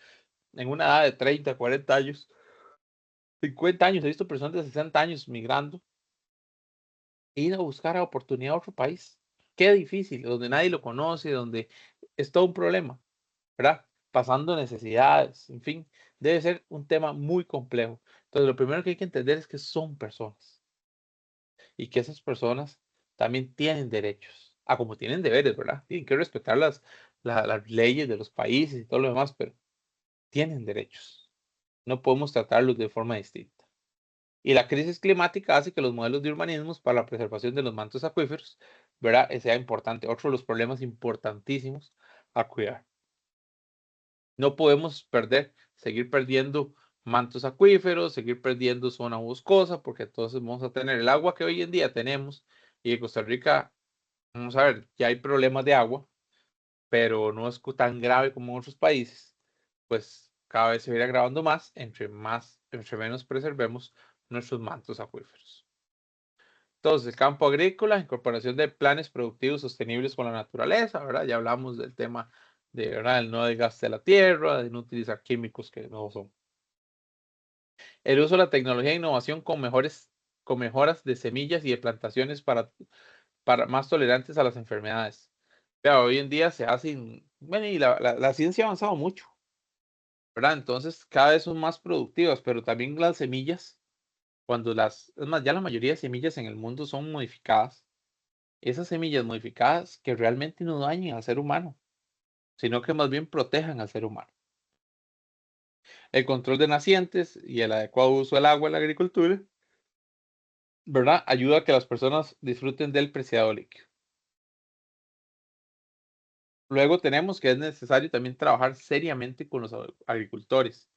en una edad de 30, 40 años, 50 años. He visto personas de 60 años migrando e ir a buscar oportunidad a otro país. Qué difícil, donde nadie lo conoce, donde es todo un problema, ¿verdad? Pasando necesidades, en fin, debe ser un tema muy complejo. Entonces, lo primero que hay que entender es que son personas y que esas personas también tienen derechos, como tienen deberes, ¿verdad? Tienen que respetar las leyes de los países y todo lo demás, pero tienen derechos. No podemos tratarlos de forma distinta. Y la crisis climática hace que los modelos de urbanismos para la preservación de los mantos acuíferos, ¿verdad? Sea importante. Otro de los problemas importantísimos a cuidar. No podemos seguir perdiendo mantos acuíferos, seguir perdiendo zona boscosa, porque entonces vamos a tener el agua que hoy en día tenemos y en Costa Rica, vamos a ver, ya hay problemas de agua, pero no es tan grave como en otros países, pues cada vez se va a ir agravando más, entre menos preservemos nuestros mantos acuíferos. Entonces, el campo agrícola, incorporación de planes productivos sostenibles con la naturaleza, ¿verdad? Ya hablamos del tema de, ¿verdad? El no desgaste de la tierra, de no utilizar químicos que no son. El uso de la tecnología e innovación con mejoras de semillas y de plantaciones para más tolerantes a las enfermedades. Pero hoy en día se hacen, bueno, y la ciencia ha avanzado mucho, ¿verdad? Entonces, cada vez son más productivas, pero también las semillas, es más, ya la mayoría de semillas en el mundo son modificadas. Esas semillas modificadas que realmente no dañen al ser humano, sino que más bien protejan al ser humano. El control de nacientes y el adecuado uso del agua en la agricultura, ¿verdad? Ayuda a que las personas disfruten del preciado líquido. Luego tenemos que es necesario también trabajar seriamente con los agricultores.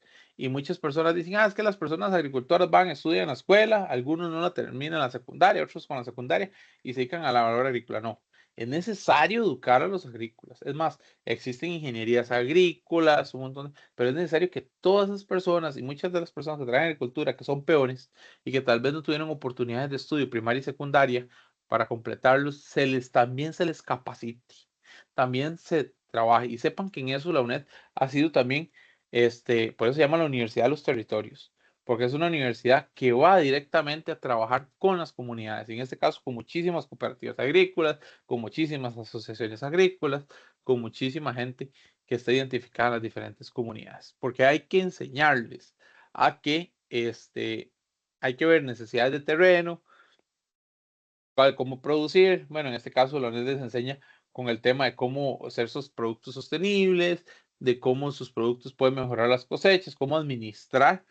Y muchas personas dicen, es que las personas agricultoras van, estudian en la escuela, algunos no la terminan la secundaria, otros con la secundaria y se dedican a la labor agrícola. No, es necesario educar a los agrícolas. Es más, existen ingenierías agrícolas, un montón, pero es necesario que todas esas personas y muchas de las personas que trabajan en agricultura, que son peones y que tal vez no tuvieron oportunidades de estudio primaria y secundaria para completarlos, también se les capacite, también se trabaje y sepan que en eso la UNED ha sido también, por eso se llama la Universidad de los Territorios, porque es una universidad que va directamente a trabajar con las comunidades, en este caso con muchísimas cooperativas agrícolas, con muchísimas asociaciones agrícolas, con muchísima gente que está identificada en las diferentes comunidades, porque hay que enseñarles a que, hay que ver necesidades de terreno, cómo producir. Bueno, en este caso, la UNED les enseña con el tema de cómo hacer sus productos sostenibles, de cómo sus productos pueden mejorar las cosechas, cómo administrar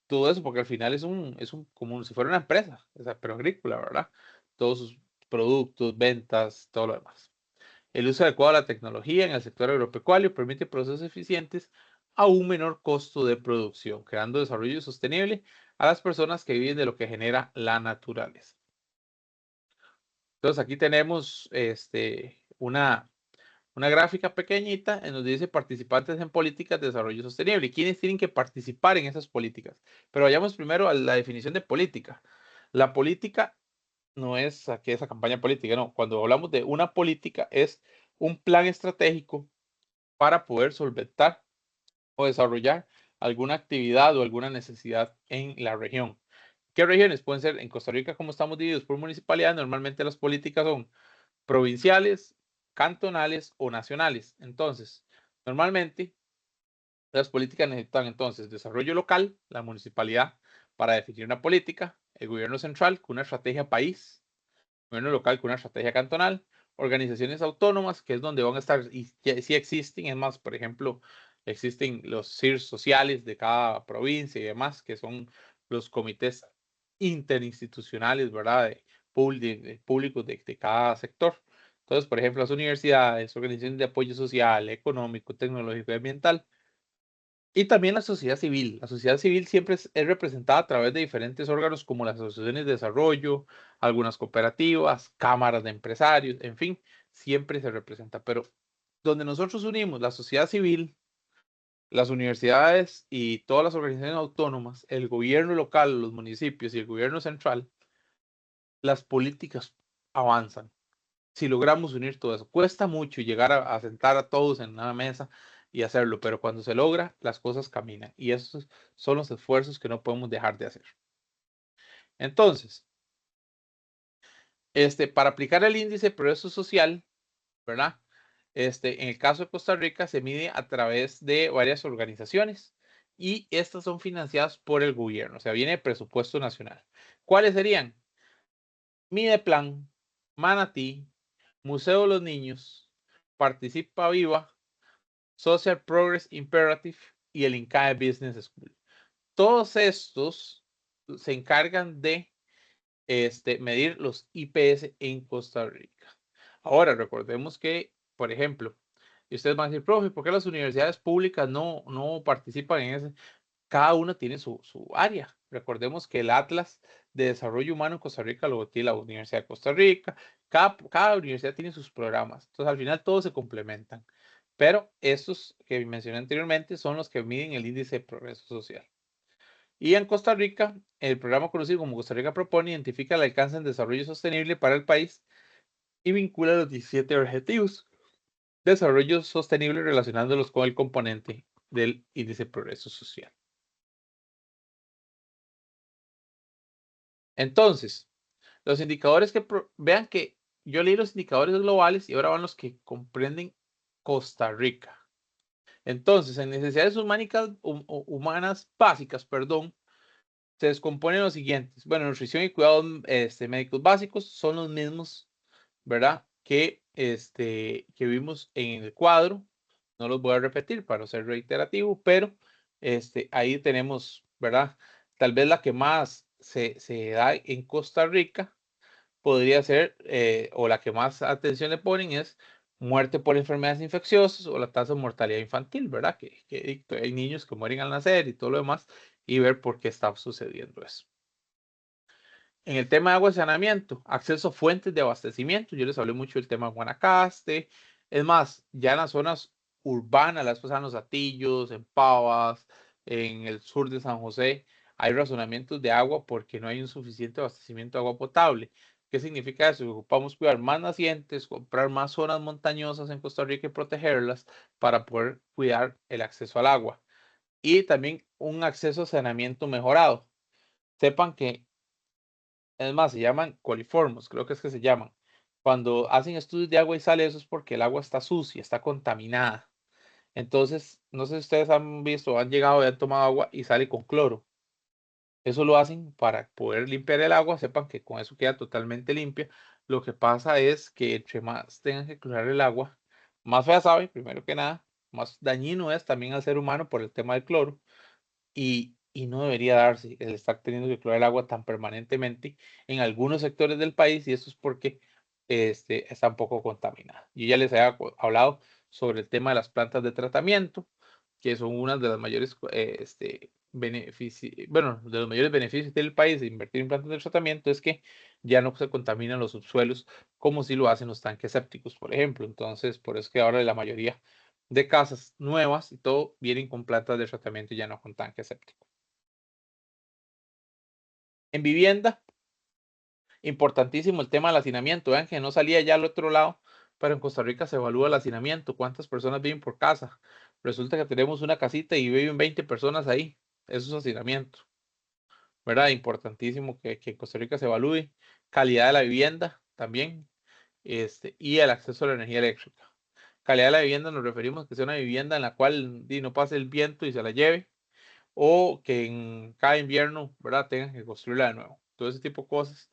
todo eso, porque al final como si fuera una empresa, o sea, pero agrícola, ¿verdad? Todos sus productos, ventas, todo lo demás. El uso adecuado de la tecnología en el sector agropecuario permite procesos eficientes a un menor costo de producción, creando desarrollo sostenible a las personas que viven de lo que genera la naturaleza. Entonces aquí tenemos una gráfica pequeñita en donde dice participantes en políticas de desarrollo sostenible y quiénes tienen que participar en esas políticas. Pero vayamos primero a la definición de política. La política no es aquí esa campaña política, no. Cuando hablamos de una política es un plan estratégico para poder solventar o desarrollar alguna actividad o alguna necesidad en la región. ¿Qué regiones pueden ser? En Costa Rica, como estamos divididos por municipalidades, normalmente las políticas son provinciales, cantonales o nacionales. Entonces, normalmente las políticas necesitan entonces desarrollo local, la municipalidad para definir una política, el gobierno central con una estrategia país, el gobierno local con una estrategia cantonal, organizaciones autónomas, que es donde van a estar, y sí existen, es más, por ejemplo, existen los CIRS sociales de cada provincia y demás, que son los comités interinstitucionales, ¿verdad? Públicos de cada sector. Entonces, por ejemplo, las universidades, organizaciones de apoyo social, económico, tecnológico y ambiental. Y también la sociedad civil. La sociedad civil siempre es representada a través de diferentes órganos como las asociaciones de desarrollo, algunas cooperativas, cámaras de empresarios, en fin, siempre se representa. Pero donde nosotros unimos la sociedad civil, las universidades y todas las organizaciones autónomas, el gobierno local, los municipios y el gobierno central, las políticas avanzan. Si logramos unir todo eso, cuesta mucho llegar a sentar a todos en una mesa y hacerlo, pero cuando se logra, las cosas caminan y esos son los esfuerzos que no podemos dejar de hacer. Entonces, Para aplicar el índice de progreso social, ¿verdad? En el caso de Costa Rica se mide a través de varias organizaciones y estas son financiadas por el gobierno, o sea, viene el presupuesto nacional. ¿Cuáles serían? Mideplan, Manatí, Museo de los Niños, Participa Viva, Social Progress Imperative y el INCAE Business School. Todos estos se encargan de medir los IPS en Costa Rica. Ahora, recordemos que, por ejemplo, y ustedes van a decir, profe, ¿por qué las universidades públicas no participan en ese? Cada una tiene su área. Recordemos que el Atlas de Desarrollo Humano en Costa Rica lo tiene la Universidad de Costa Rica. Cada universidad tiene sus programas. Entonces, al final, todos se complementan. Pero estos que mencioné anteriormente son los que miden el índice de progreso social. Y en Costa Rica, el programa conocido como Costa Rica Propone identifica el alcance en desarrollo sostenible para el país y vincula los 17 objetivos de desarrollo sostenible relacionándolos con el componente del índice de progreso social. Entonces, los indicadores que vean que yo leí los indicadores globales y ahora van los que comprenden Costa Rica. Entonces, en necesidades humanas básicas, perdón, se descomponen los siguientes. Bueno, nutrición y cuidados médicos básicos son los mismos, ¿verdad? Que vimos en el cuadro. No los voy a repetir para no ser reiterativo, pero ahí tenemos, ¿verdad? Tal vez la que más se da en Costa Rica podría ser, o la que más atención le ponen es muerte por enfermedades infecciosas o la tasa de mortalidad infantil, ¿verdad? Que hay niños que mueren al nacer y todo lo demás, y ver por qué está sucediendo eso. En el tema de agua y saneamiento, acceso a fuentes de abastecimiento, yo les hablé mucho del tema de Guanacaste, es más, ya en las zonas urbanas, las pasadas en Los Atillos, en Pavas, en el sur de San José, hay razonamientos de agua porque no hay un suficiente abastecimiento de agua potable. ¿Qué significa eso? Ocupamos cuidar más nacientes, comprar más zonas montañosas en Costa Rica y protegerlas para poder cuidar el acceso al agua. Y también un acceso a saneamiento mejorado. Sepan que es más, se llaman coliformos, creo que es que se llaman. Cuando hacen estudios de agua y sale, eso es porque el agua está sucia, está contaminada. Entonces, no sé si ustedes han visto, han llegado y han tomado agua y sale con cloro. Eso lo hacen para poder limpiar el agua, sepan que con eso queda totalmente limpia. Lo que pasa es que entre más tengan que clorar el agua, más fea sabe, primero que nada, más dañino es también al ser humano por el tema del cloro y no debería darse el estar teniendo que clorar el agua tan permanentemente en algunos sectores del país y eso es porque está un poco contaminada. Yo ya les había hablado sobre el tema de las plantas de tratamiento, que son una de las mayores bueno, de los mayores beneficios del país de invertir en plantas de tratamiento es que ya no se contaminan los subsuelos como si lo hacen los tanques sépticos, por ejemplo. Entonces, por eso que ahora la mayoría de casas nuevas y todo vienen con plantas de tratamiento y ya no con tanque séptico. En vivienda, importantísimo el tema del hacinamiento. Vean que no salía ya al otro lado, pero en Costa Rica se evalúa el hacinamiento. ¿Cuántas personas viven por casa? Resulta que tenemos una casita y viven 20 personas ahí. Eso es hacinamiento, ¿verdad? Importantísimo que en Costa Rica se evalúe. Calidad de la vivienda también, y el acceso a la energía eléctrica. Calidad de la vivienda nos referimos a que sea una vivienda en la cual no pase el viento y se la lleve, o que en cada invierno, ¿verdad? Tengan que construirla de nuevo. Todo ese tipo de cosas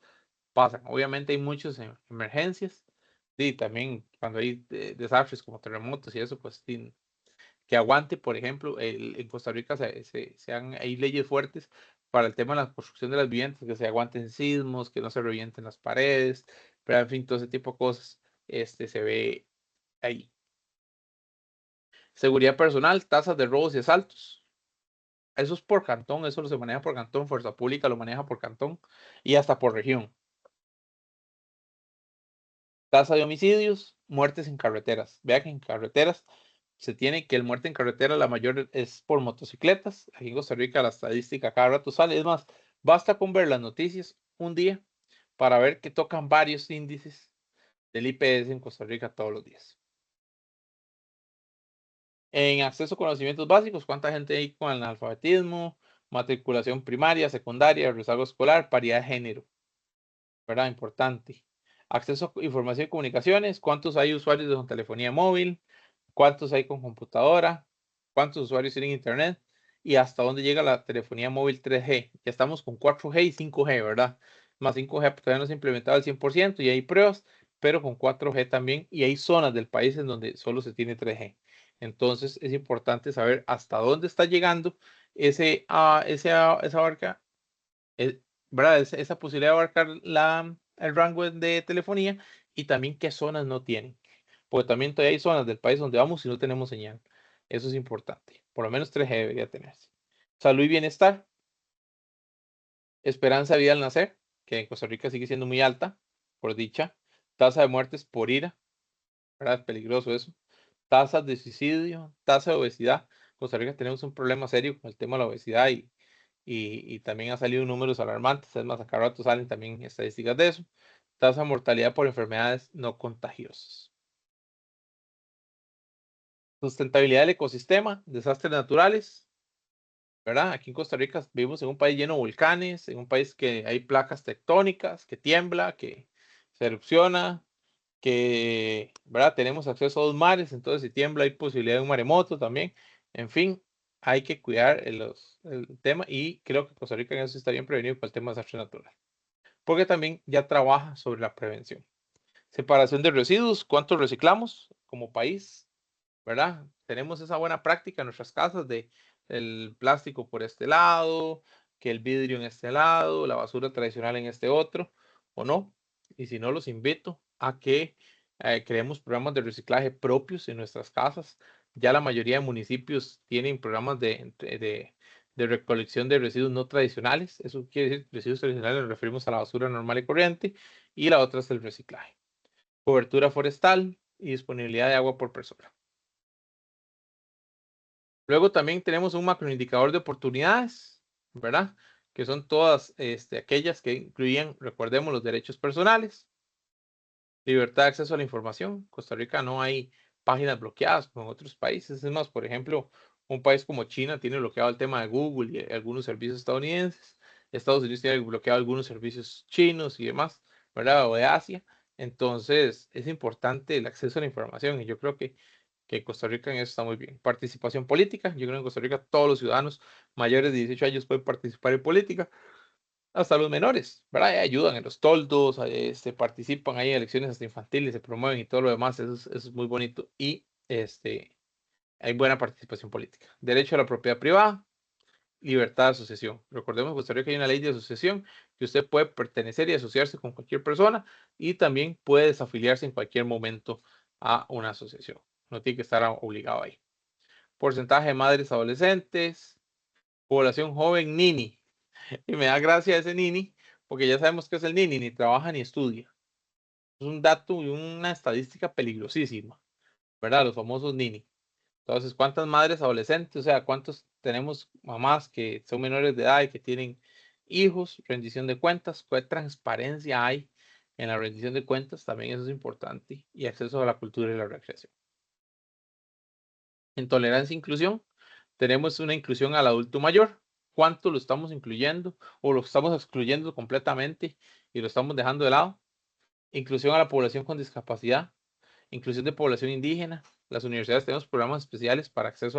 pasan. Obviamente hay muchas emergencias y también cuando hay desastres como terremotos y eso, pues que aguante, por ejemplo, en Costa Rica hay leyes fuertes para el tema de la construcción de las viviendas, que se aguanten sismos, que no se revienten las paredes, pero en fin, todo ese tipo de cosas se ve ahí. Seguridad personal, tasas de robos y asaltos. Eso es por cantón, eso se maneja por cantón, Fuerza Pública lo maneja por cantón y hasta por región. Tasa de homicidios, muertes en carreteras. Vea que en carreteras se tiene que el muerte en carretera la mayor es por motocicletas. Aquí en Costa Rica la estadística cada rato sale. Es más, basta con ver las noticias un día para ver que tocan varios índices del IPS en Costa Rica todos los días. En acceso a conocimientos básicos, ¿cuánta gente hay con analfabetismo? Matriculación primaria, secundaria, rezago escolar, paridad de género, ¿verdad? Importante. Acceso a información y comunicaciones, cuántos hay usuarios de telefonía móvil, cuántos hay con computadora, cuántos usuarios tienen internet y hasta dónde llega la telefonía móvil 3G. Ya estamos con 4G y 5G, ¿verdad? Más 5G todavía no se ha implementado al 100% y hay pruebas, pero con 4G también y hay zonas del país en donde solo se tiene 3G. Entonces es importante saber hasta dónde está llegando esa abarca, ¿verdad? Esa posibilidad de abarcar el rango de telefonía y también qué zonas no tienen. Porque también todavía hay zonas del país donde vamos y no tenemos señal. Eso es importante. Por lo menos 3G debería tenerse. Salud y bienestar. Esperanza de vida al nacer, que en Costa Rica sigue siendo muy alta, por dicha. Tasa de muertes por ira, ¿verdad? Es peligroso eso. Tasas de suicidio, tasa de obesidad. En Costa Rica tenemos un problema serio con el tema de la obesidad y también ha salido números alarmantes. Es más, a cada rato salen también estadísticas de eso. Tasa de mortalidad por enfermedades no contagiosas. Sustentabilidad del ecosistema, desastres naturales, ¿verdad? Aquí en Costa Rica vivimos en un país lleno de volcanes, en un país que hay placas tectónicas, que tiembla, que se erupciona, que, ¿verdad? Tenemos acceso a 2 mares, entonces si tiembla hay posibilidad de un maremoto también. En fin, hay que cuidar el tema y creo que Costa Rica en eso está bien prevenido para el tema de desastre natural, porque también ya trabaja sobre la prevención. Separación de residuos, ¿cuánto reciclamos como país? ¿Verdad? Tenemos esa buena práctica en nuestras casas de el plástico por este lado, que el vidrio en este lado, la basura tradicional en este otro, ¿o no? Y si no, los invito a que creemos programas de reciclaje propios en nuestras casas. Ya la mayoría de municipios tienen programas de recolección de residuos no tradicionales. Eso quiere decir residuos tradicionales, nos referimos a la basura normal y corriente, y la otra es el reciclaje. Cobertura forestal y disponibilidad de agua por persona. Luego también tenemos un macroindicador de oportunidades, ¿verdad? Que son todas aquellas que incluyen, recordemos, los derechos personales, libertad de acceso a la información. Costa Rica no hay páginas bloqueadas como en otros países. Es más, por ejemplo, un país como China tiene bloqueado el tema de Google y algunos servicios estadounidenses. Estados Unidos tiene bloqueado algunos servicios chinos y demás, ¿verdad? O de Asia. Entonces, es importante el acceso a la información y yo creo que Costa Rica en eso está muy bien. Participación política. Yo creo que en Costa Rica todos los ciudadanos mayores de 18 años pueden participar en política, hasta los menores, ¿verdad? Ayudan en los toldos, participan ahí en elecciones hasta infantiles, se promueven y todo lo demás. Eso es muy bonito y hay buena participación política. Derecho a la propiedad privada, libertad de asociación. Recordemos que en Costa Rica hay una ley de asociación que usted puede pertenecer y asociarse con cualquier persona y también puede desafiliarse en cualquier momento a una asociación. No tiene que estar obligado ahí. Porcentaje de madres adolescentes, población joven nini. Y me da gracia ese nini, porque ya sabemos que es el nini, ni trabaja ni estudia. Es un dato y una estadística peligrosísima, ¿verdad? Los famosos nini. Entonces, ¿cuántas madres adolescentes? O sea, ¿cuántos tenemos mamás que son menores de edad y que tienen hijos? Rendición de cuentas, ¿cuál transparencia hay en la rendición de cuentas? También eso es importante. Y acceso a la cultura y la recreación. En tolerancia e inclusión, tenemos una inclusión al adulto mayor. ¿Cuánto lo estamos incluyendo o lo estamos excluyendo completamente y lo estamos dejando de lado? Inclusión a la población con discapacidad, inclusión de población indígena. Las universidades tenemos programas especiales para acceso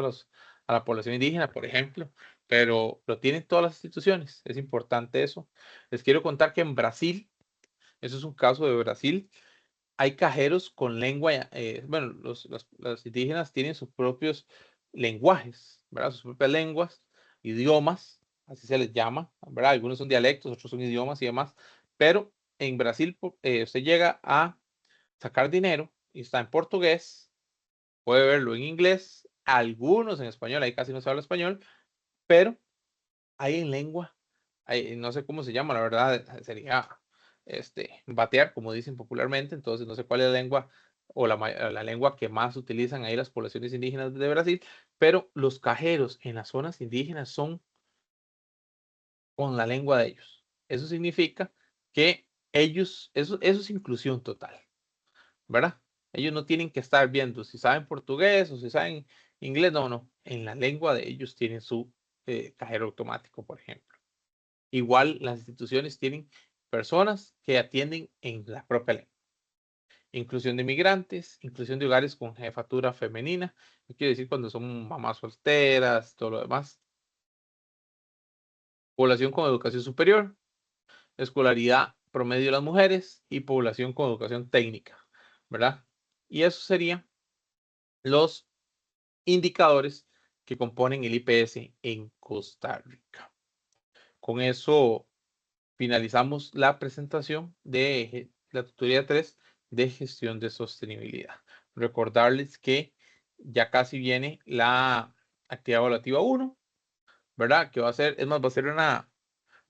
a la población indígena, por ejemplo, pero lo tienen todas las instituciones. Es importante eso. Les quiero contar que en Brasil, eso es un caso de Brasil, hay cajeros con lengua, bueno, los indígenas tienen sus propios lenguajes, ¿verdad? Sus propias lenguas, idiomas, así se les llama, ¿verdad? Algunos son dialectos, otros son idiomas y demás, pero en Brasil usted llega a sacar dinero y está en portugués, puede verlo en inglés, algunos en español, ahí casi no se habla español, pero hay en lengua, no sé cómo se llama, la verdad, sería batear, como dicen popularmente, entonces no sé cuál es la lengua o la lengua que más utilizan ahí las poblaciones indígenas de Brasil, pero los cajeros en las zonas indígenas son con la lengua de ellos. Eso significa que eso es inclusión total, ¿verdad? Ellos no tienen que estar viendo si saben portugués o si saben inglés, no, no, en la lengua de ellos tienen su cajero automático, por ejemplo. Igual las instituciones tienen personas que atienden en la propia lengua. inclusión de migrantes, inclusión de hogares con jefatura femenina, quiere decir cuando son mamás solteras, todo lo demás, población con educación superior, escolaridad promedio de las mujeres y población con educación técnica, ¿verdad? Y eso serían los indicadores que componen el IPS en Costa Rica. Con eso finalizamos la presentación de la tutoría 3 de gestión de sostenibilidad. Recordarles que ya casi viene la actividad evaluativa 1, ¿verdad? Que va a ser, es más, va a ser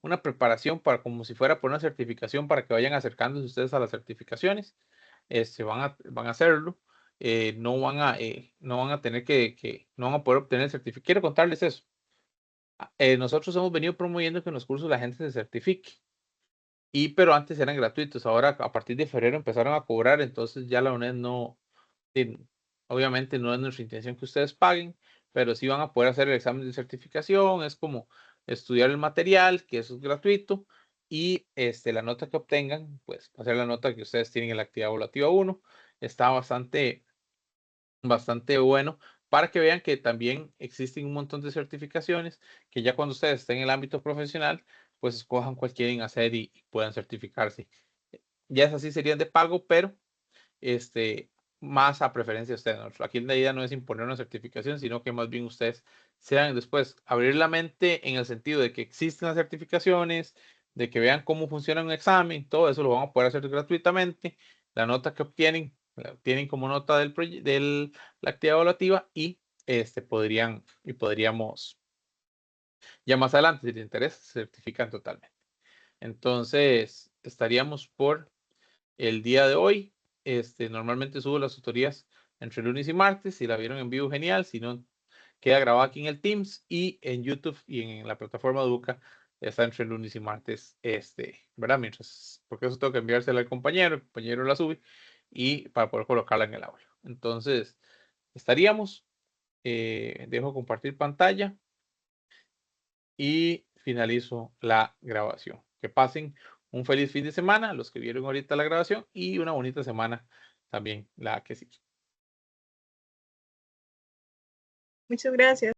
una preparación para como si fuera por una certificación para que vayan acercándose ustedes a las certificaciones. Van a hacerlo. No van a tener no van a poder obtener el certificado. Quiero contarles eso. Nosotros hemos venido promoviendo que en los cursos la gente se certifique. Pero antes eran gratuitos, ahora a partir de febrero empezaron a cobrar, entonces ya la UNED no, obviamente no es nuestra intención que ustedes paguen, pero sí van a poder hacer el examen de certificación, es como estudiar el material, que eso es gratuito, y la nota que obtengan, pues va a ser la nota que ustedes tienen en la actividad evaluativa 1, está bastante bueno para que vean que también existen un montón de certificaciones que ya cuando ustedes estén en el ámbito profesional, pues escojan cuál quieren hacer y puedan certificarse. Ya esas sí serían de pago, pero más a preferencia de ustedes. Aquí la idea no es imponer una certificación, sino que más bien ustedes sean después abrir la mente en el sentido de que existen las certificaciones, de que vean cómo funciona un examen, todo eso lo van a poder hacer gratuitamente. La nota que obtienen, la obtienen como nota de la actividad evaluativa y podríamos ya más adelante, si les interesa, se certifican totalmente. Entonces, estaríamos por el día de hoy. Normalmente subo las tutorías entre lunes y martes. Si la vieron en vivo, genial. Si no, queda grabada aquí en el Teams y en YouTube y en la plataforma Educa. Está entre lunes y martes, ¿verdad? Porque eso tengo que enviársela al compañero, el compañero la sube y para poder colocarla en el aula. Entonces, estaríamos. Dejo compartir pantalla y finalizo la grabación. Que pasen un feliz fin de semana, los que vieron ahorita la grabación, y una bonita semana también la que sigue. Muchas gracias.